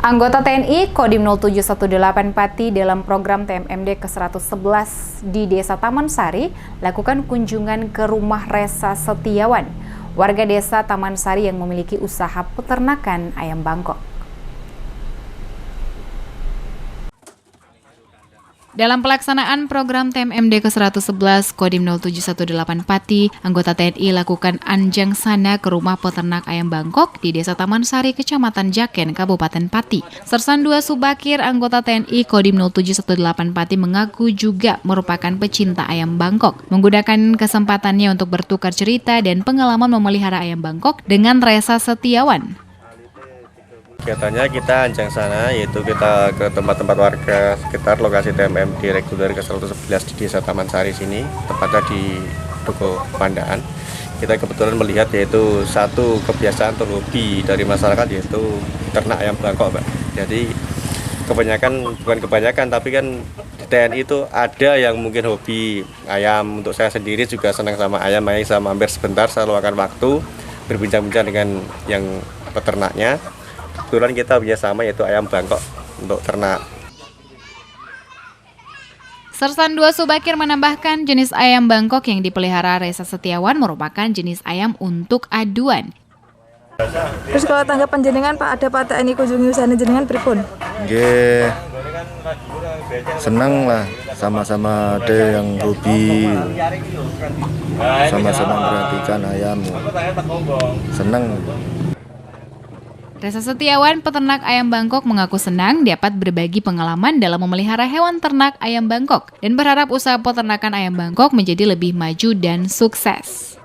Anggota TNI Kodim 0718 Pati dalam program TMMD ke-111 di Desa Taman Sari lakukan kunjungan ke rumah Resa Setiawan, warga Desa Taman Sari yang memiliki usaha peternakan ayam Bangkok. Dalam pelaksanaan program TMMD ke-111 Kodim 0718 Pati, anggota TNI lakukan anjang sana ke rumah peternak ayam Bangkok di Desa Taman Sari, Kecamatan Jaken, Kabupaten Pati. Sersan 2 Subakir, anggota TNI Kodim 0718 Pati mengaku juga merupakan pecinta ayam Bangkok. Menggunakan kesempatannya untuk bertukar cerita dan pengalaman memelihara ayam Bangkok dengan Resa Setiawan. Kegiatannya kita anjang sana, yaitu kita ke tempat-tempat warga sekitar lokasi TMMD reguler ke-111 di Desa Taman Sari sini, tepatnya di Dukuh Pandaan. Kita kebetulan melihat yaitu satu kebiasaan atau hobi dari masyarakat, yaitu ternak ayam Bangkok, Mbak. Jadi bukan kebanyakan, tapi kan di TNI itu ada yang mungkin hobi ayam. Untuk saya sendiri juga senang sama ayam, makanya saya mampir sebentar, saya luangkan waktu berbincang-bincang dengan yang peternaknya. Kebetulan kita punya sama, yaitu ayam Bangkok untuk ternak. Sersan 2 Subakir menambahkan jenis ayam Bangkok yang dipelihara Resa Setiawan merupakan jenis ayam untuk aduan. Terus kalau tanggapan jenengan Pak, ada Pak TNI kunjungi usaha jenengan pripun? Nggih, seneng lah, sama-sama ada yang hobi, sama-sama memperhatikan ayam, seneng. Resa Setiawan, peternak ayam Bangkok, mengaku senang dapat berbagi pengalaman dalam memelihara hewan ternak ayam Bangkok dan berharap usaha peternakan ayam Bangkok menjadi lebih maju dan sukses.